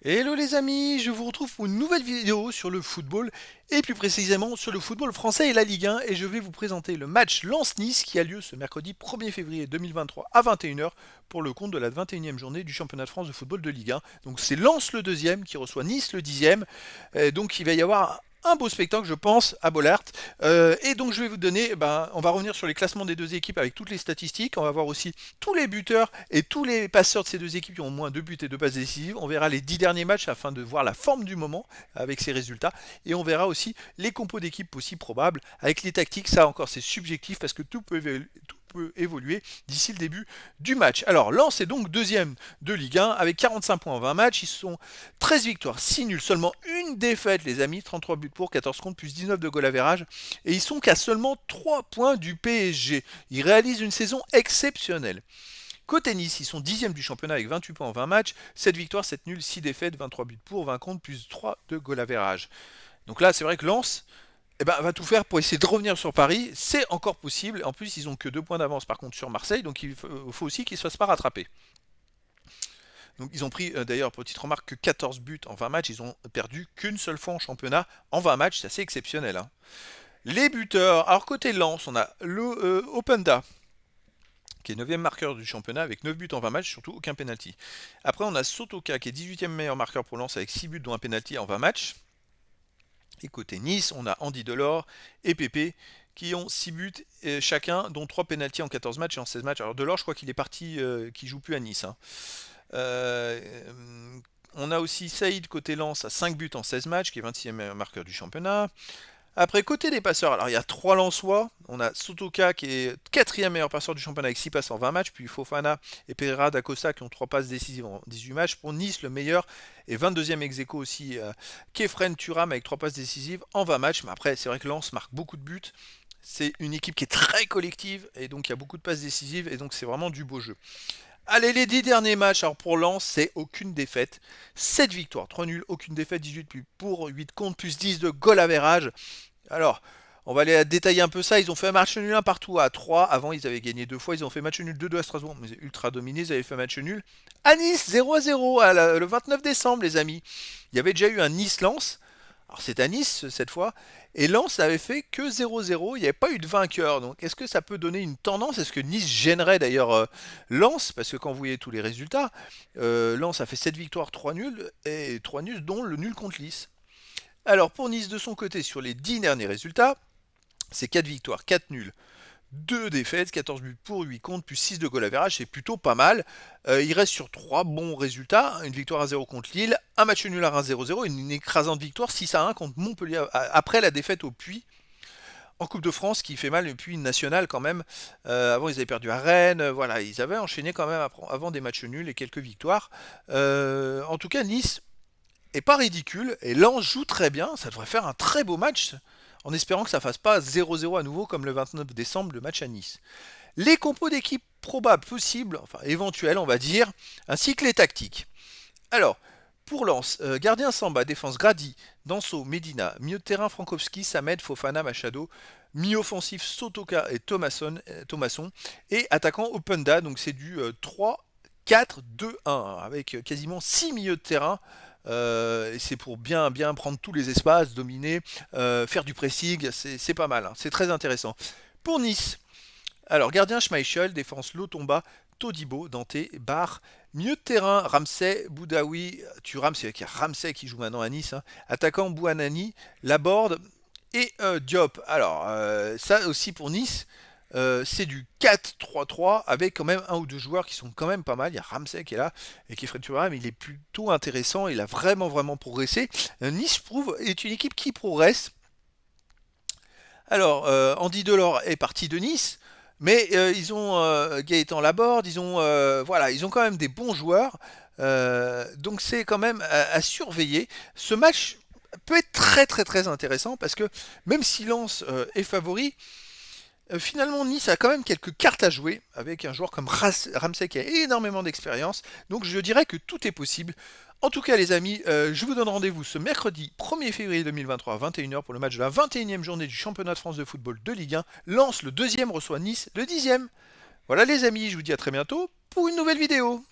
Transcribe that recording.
Hello les amis, je vous retrouve pour une nouvelle vidéo sur le football et plus précisément sur le football français et la Ligue 1 et je vais vous présenter le match Lens-Nice qui a lieu ce mercredi 1er février 2023 à 21h pour le compte de la 21e journée du championnat de France de football de Ligue 1. Donc c'est Lens le deuxième qui reçoit Nice le dixième. Donc il va y avoir un beau spectacle, je pense, à Bollaert. Et donc je vais vous donner, on va revenir sur les classements des deux équipes avec toutes les statistiques. On va voir aussi tous les buteurs et tous les passeurs de ces deux équipes qui ont au moins 2 buts et 2 passes décisives. On verra les 10 derniers matchs afin de voir la forme du moment avec ces résultats. Et on verra aussi les compos d'équipes aussi probables avec les tactiques. Ça encore c'est subjectif parce que tout peut évoluer d'ici le début du match. Alors Lens est donc deuxième de Ligue 1 avec 45 points en 20 matchs. Ils sont 13 victoires, 6 nuls, seulement une défaite les amis, 33 buts pour, 14 contre, plus 19 de goal average. Et ils sont qu'à seulement 3 points du PSG. Ils réalisent une saison exceptionnelle. Côté Nice, ils sont 10e du championnat avec 28 points en 20 matchs, 7 victoires, 7 nuls, 6 défaites, 23 buts pour, 20 contre, plus 3 de goal average. Donc là, c'est vrai que Lens va tout faire pour essayer de revenir sur Paris. C'est encore possible. En plus, ils ont que 2 points d'avance par contre sur Marseille, donc il faut aussi qu'ils ne se fassent pas rattraper. Donc ils ont pris d'ailleurs, petite remarque, que 14 buts en 20 matchs. Ils ont perdu qu'une seule fois en championnat en 20 matchs. C'est assez exceptionnel, hein. Les buteurs. Alors côté Lens, on a le Openda, qui est 9e marqueur du championnat avec 9 buts en 20 matchs, surtout aucun penalty. Après, on a Sotoka qui est 18e meilleur marqueur pour Lens avec 6 buts dont un penalty en 20 matchs. Et côté Nice, on a Andy Delors et Pépé qui ont 6 buts chacun, dont 3 pénaltys en 14 matchs et en 16 matchs. Alors Delors, je crois qu'il est parti, qu'il joue plus à Nice, hein. Euh, on a aussi Saïd côté Lens à 5 buts en 16 matchs, qui est 26e meilleur marqueur du championnat. Après, côté des passeurs, alors il y a 3 Lensois. On a Sotoka qui est 4e meilleur passeur du championnat avec 6 passes en 20 matchs, puis Fofana et Pereira da Costa qui ont 3 passes décisives en 18 matchs. Pour Nice, le meilleur et 22e ex aequo aussi, Kefren Turam avec 3 passes décisives en 20 matchs. Mais après, c'est vrai que Lens marque beaucoup de buts. C'est une équipe qui est très collective et donc il y a beaucoup de passes décisives et donc c'est vraiment du beau jeu. Allez, les 10 derniers matchs, alors pour Lens, c'est aucune défaite. 7 victoires, 3 nuls, aucune défaite, 18 plus pour, 8 contre, plus 10 de goal average. Alors, on va aller détailler un peu ça. Ils ont fait un match nul un partout à 3. Avant, ils avaient gagné 2 fois. Ils ont fait match nul 2-2 à Strasbourg. Mais ultra dominé, ils avaient fait match nul à Nice, 0-0, le 29 décembre, les amis. Il y avait déjà eu un Nice-Lens. Alors, c'est à Nice cette fois. Et Lens n'avait fait que 0-0. Il n'y avait pas eu de vainqueur. Donc, est-ce que ça peut donner une tendance? Est-ce que Nice gênerait d'ailleurs Lens? Parce que quand vous voyez tous les résultats, Lens a fait 7 victoires, 3 nuls. Et 3 nuls, dont le nul contre Nice. Alors, pour Nice, de son côté, sur les 10 derniers résultats, c'est 4 victoires, 4 nuls, 2 défaites, 14 buts pour, 8 contre, plus 6 de goal average, c'est plutôt pas mal. Il reste sur 3 bons résultats, une victoire à 0 contre Lille, un match nul à 1-0-0 et une écrasante victoire 6-1 contre Montpellier après la défaite au Puy. En Coupe de France, qui fait mal, et puis nationale quand même. Avant, ils avaient perdu à Rennes. Voilà, ils avaient enchaîné quand même avant des matchs nuls et quelques victoires. En tout cas, Nice est pas ridicule et Lens joue très bien. Ça devrait faire un très beau match en espérant que ça fasse pas 0-0 à nouveau comme le 29 décembre, le match à Nice. Les compos d'équipe probables, possibles, enfin éventuels on va dire, ainsi que les tactiques. Alors, pour Lens, gardien Samba, défense Grady, Danso, Medina, milieu de terrain Frankowski, Samed, Fofana, Machado, mi-offensif Sotoka et Thomasson, et attaquant Openda, donc c'est du 3-4-2-1, avec quasiment 6 milieux de terrain. Et c'est pour bien prendre tous les espaces, dominer, faire du pressing, c'est pas mal, hein, c'est très intéressant. Pour Nice, alors gardien Schmeichel, défense Lotomba, Todibo, Dante, Bar, milieu de terrain Ramsey, Boudaoui, Thuram, c'est Ramsey qui joue maintenant à Nice, hein, attaquant Bouanani, Laborde et Diop. Alors ça aussi pour Nice, c'est du 4-3-3 avec quand même un ou deux joueurs qui sont quand même pas mal. Il y a Ramsey qui est là et qui ferait Thuram, il est plutôt intéressant, il a vraiment progressé. Nice prouve est une équipe qui progresse. Alors, Andy Delors est parti de Nice, mais ils ont Gaëtan Laborde, voilà, ils ont quand même des bons joueurs, donc c'est quand même à surveiller. Ce match peut être très intéressant parce que même si Lens est favori, finalement Nice a quand même quelques cartes à jouer avec un joueur comme Ramsey qui a énormément d'expérience, donc je dirais que tout est possible. En tout cas les amis, je vous donne rendez-vous ce mercredi 1er février 2023 à 21h pour le match de la 21e journée du championnat de France de football de Ligue 1. Lens le deuxième reçoit Nice le 10e. Voilà les amis, je vous dis à très bientôt pour une nouvelle vidéo.